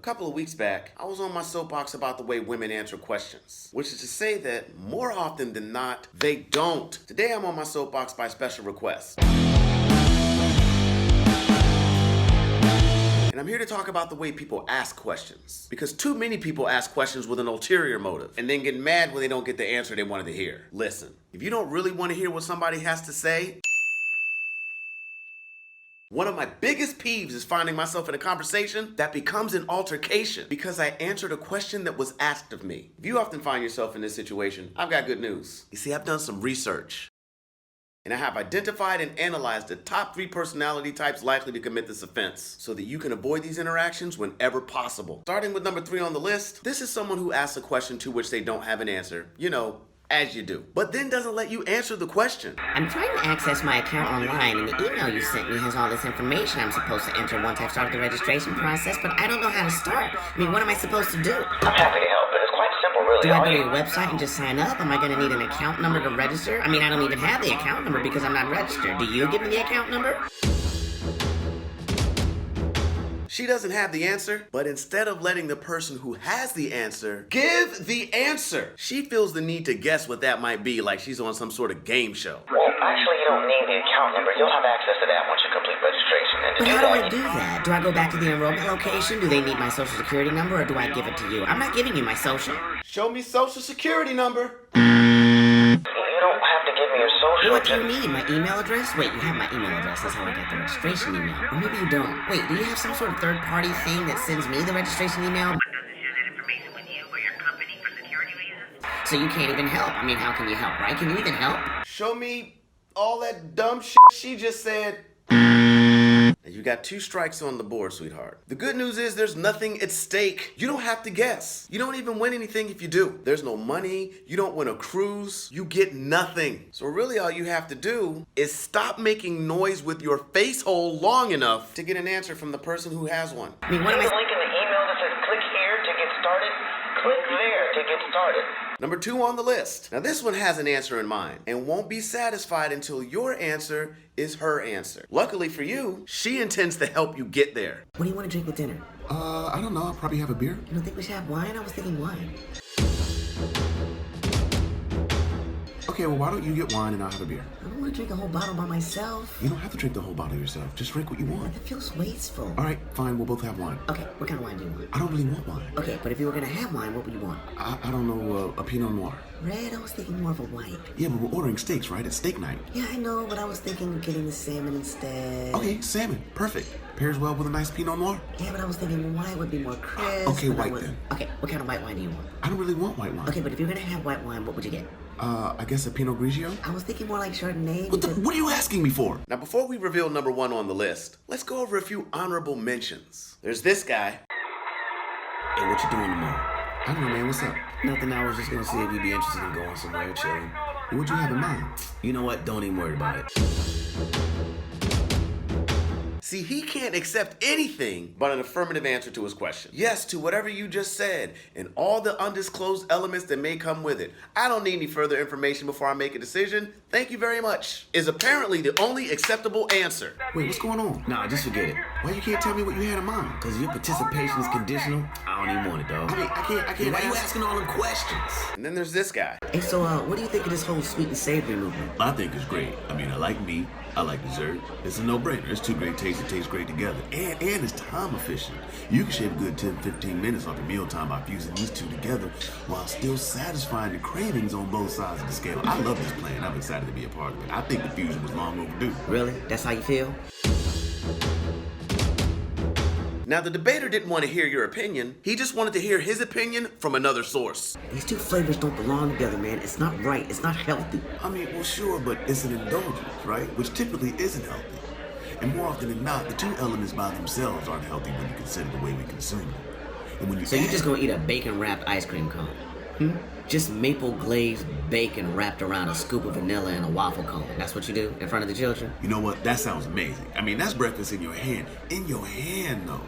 couple of weeks back, I was on my soapbox about the way women answer questions, which is to say that more often than not, they don't. Today I'm on my soapbox by special request. And I'm here to talk about the way people ask questions. Because too many people ask questions with an ulterior motive and then get mad when they don't get the answer they wanted to hear. Listen, if you don't really want to hear what somebody has to say, one of my biggest peeves is finding myself in a conversation that becomes an altercation because I answered a question that was asked of me. If you often find yourself in this situation, I've got good news. You see, I've done some research, and I have identified and analyzed the top 3 personality types likely to commit this offense so that you can avoid these interactions whenever possible. Starting with number 3 on the list, this is someone who asks a question to which they don't have an answer. You know, as you do, but then doesn't let you answer the question. I'm trying to access my account online, and the email you sent me has all this information I'm supposed to enter once I've started the registration process, but I don't know how to start. I mean, what am I supposed to do? I'm happy to help, but it's quite simple, really. Do I go to your website and just sign up? Am I going to need an account number to register? I mean, I don't even have the account number because I'm not registered. Do you give me the account number? She doesn't have the answer, but instead of letting the person who has the answer give the answer, she feels the need to guess what that might be, like she's on some sort of game show. Well, actually, you don't need the account number. You'll have access to that once you complete registration. And But how do I do that? Do I go back to the enrollment location? Do they need my social security number, or do I give it to you? I'm not giving you my social. Show me social security number. You don't have to give me your social. What do you need? My email address? Wait, you have my email address. That's how I got the registration email. Or maybe you don't. Wait, do you have some sort of third-party thing that sends me the registration email? Does it share that information with you or your company for security reasons? So you can't even help. I mean, how can you help, right? Can you even help? Show me all that dumb shit she just said. You got 2 strikes on the board, sweetheart. The good news is there's nothing at stake. You don't have to guess. You don't even win anything if you do. There's no money. You don't win a cruise. You get nothing. So really all you have to do is stop making noise with your face hole long enough to get an answer from the person who has one. I mean, what am The I... link in the email that says click here to get started. Click there to get started. Number 2 on the list. Now this one has an answer in mind and won't be satisfied until your answer is her answer. Luckily for you, she intends to help you get there. What do you want to drink with dinner? I don't know. I'll probably have a beer. You don't think we should have wine? I was thinking wine. Okay, well, why don't you get wine and I'll have a beer? I don't want to drink a whole bottle by myself. You don't have to drink the whole bottle yourself. Just drink what you want. That feels wasteful. All right, fine. We'll both have wine. Okay, what kind of wine do you want? I don't really want wine. Okay, but if you were going to have wine, what would you want? I don't know, a Pinot Noir. Red? I was thinking more of a white. Yeah, but we're ordering steaks, right? It's steak night. Yeah, I know, but I was thinking of getting the salmon instead. Okay, salmon. Perfect. Pairs well with a nice Pinot Noir. Yeah, but I was thinking white would be more crisp. Okay, but I white was- then. Okay, what kind of white wine do you want? I don't really want white wine. Okay, but if you're going to have white wine, what would you get? I guess a Pinot Grigio? I was thinking more like Chardonnay. What are you asking me for? Now before we reveal number 1 on the list, let's go over a few honorable mentions. There's this guy. Hey, what you doing tomorrow? I don't know, man. What's up? Nothing, I was just gonna see if you'd be interested in going somewhere, chilling. What'd you have in mind? You know what? Don't even worry about it. See, he can't accept anything but an affirmative answer to his question. Yes to whatever you just said and all the undisclosed elements that may come with it. I don't need any further information before I make a decision. Thank you very much. Is apparently the only acceptable answer. Wait, what's going on? Nah, just forget it. Why you can't tell me what you had in mind? Cause your participation is conditional. I don't even want it, dog. I mean, I can't Why you ask. asking all them questions? And then there's this guy. Hey, so, what do you think of this whole sweet and savory movement? I think it's great. I mean, I like meat. I like dessert. It's a no-brainer. It's 2 great tastes that taste great together. And it's time efficient. You can shave a good 10-15 minutes off your mealtime by fusing these 2 together while still satisfying the cravings on both sides of the scale. I love this plan. I'm excited to be a part of it. I think the fusion was long overdue. Really? That's how you feel? Now the debater didn't want to hear your opinion. He just wanted to hear his opinion from another source. These 2 flavors don't belong together, man. It's not right. It's not healthy. I mean, well, sure, but it's an indulgence, right? Which typically isn't healthy. And more often than not, the 2 elements by themselves aren't healthy when you consider the way we consume them. And when you So you just gonna eat a bacon-wrapped ice cream cone? Just maple glazed bacon wrapped around a scoop of vanilla and a waffle cone. That's what you do in front of the children? You know what? That sounds amazing. I mean, that's breakfast in your hand. In your hand, though.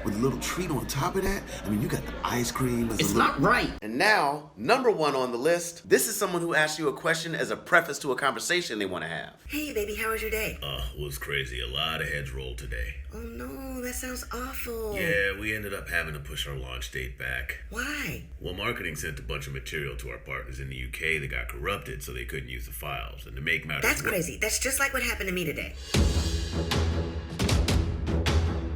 with a little treat on top of that. I mean, you got the ice cream. It's not right. And now, number 1 on the list, this is someone who asks you a question as a preface to a conversation they want to have. Hey, baby, how was your day? It was crazy. A lot of heads rolled today. Oh, no, that sounds awful. Yeah, we ended up having to push our launch date back. Why? Well, marketing sent a bunch of material to our partners in the UK that got corrupted, so they couldn't use the files. And to make matters That's crazy. That's just like what happened to me today.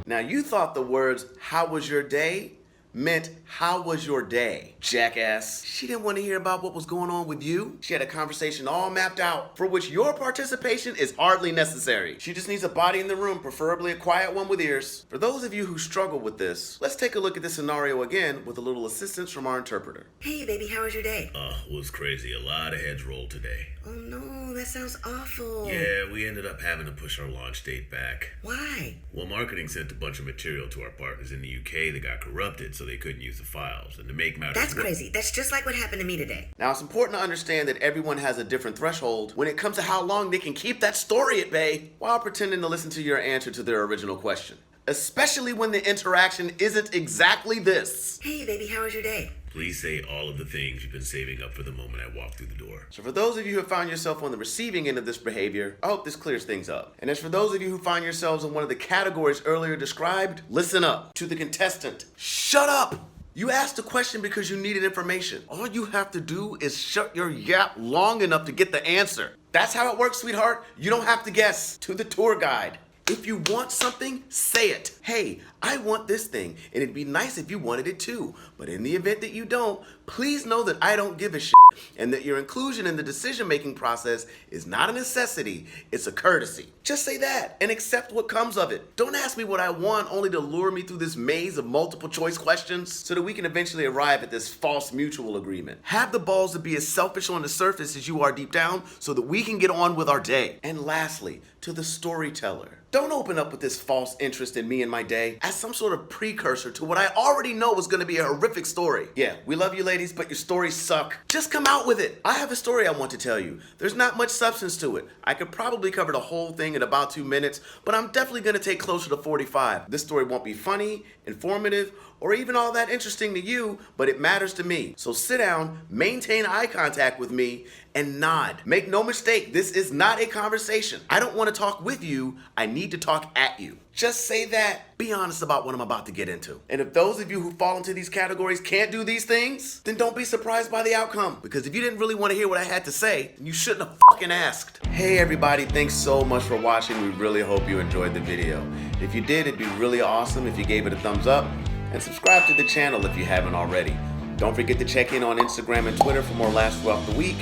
Now, you thought the words, "How was your day?" meant, "How was your day, jackass?" She didn't want to hear about what was going on with you. She had a conversation all mapped out for which your participation is hardly necessary. She just needs a body in the room, preferably a quiet one with ears. For those of you who struggle with this, let's take a look at this scenario again with a little assistance from our interpreter. Hey, baby, how was your day? It was crazy. A lot of heads rolled today. Oh, no, that sounds awful. Yeah, we ended up having to push our launch date back. Why? Well, marketing sent a bunch of material to our partners in the UK that got corrupted, so they couldn't use the files. And to make matters That's crazy. That's just like what happened to me today. Now, it's important to understand that everyone has a different threshold when it comes to how long they can keep that story at bay while pretending to listen to your answer to their original question. Especially when the interaction isn't exactly this. Hey, baby, how was your day? Please say all of the things you've been saving up for the moment I walk through the door. So for those of you who have found yourself on the receiving end of this behavior, I hope this clears things up. And as for those of you who find yourselves in one of the categories earlier described, listen up. To the contestant, shut up! You asked a question because you needed information. All you have to do is shut your yap long enough to get the answer. That's how it works, sweetheart. You don't have to guess. To the tour guide, if you want something, say it. Hey, I want this thing, and it'd be nice if you wanted it too. But in the event that you don't, please know that I don't give a shit, and that your inclusion in the decision-making process is not a necessity, it's a courtesy. Just say that, and accept what comes of it. Don't ask me what I want only to lure me through this maze of multiple choice questions so that we can eventually arrive at this false mutual agreement. Have the balls to be as selfish on the surface as you are deep down so that we can get on with our day. And lastly, to the storyteller, don't open up with this false interest in me and my day as some sort of precursor to what I already know was gonna be a horrific story. Yeah, we love you ladies, but your stories suck. Just come out with it. I have a story I want to tell you. There's not much substance to it. I could probably cover the whole thing in about 2 minutes, but I'm definitely gonna take closer to 45. This story won't be funny, informative, or even all that interesting to you, but it matters to me. So sit down, maintain eye contact with me, and nod. Make no mistake, this is not a conversation. I don't want to talk with you, I need to talk at you. Just say that. Be honest about what I'm about to get into. And if those of you who fall into these categories can't do these things, then don't be surprised by the outcome. Because if you didn't really want to hear what I had to say, then you shouldn't have fucking asked. Hey everybody, thanks so much for watching. We really hope you enjoyed the video. If you did, it'd be really awesome if you gave it a thumbs up. And subscribe to the channel if you haven't already. Don't forget to check in on Instagram and Twitter for more laughs throughout the week.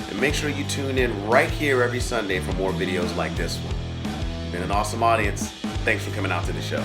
And make sure you tune in right here every Sunday for more videos like this one. Been an awesome audience. Thanks for coming out to the show.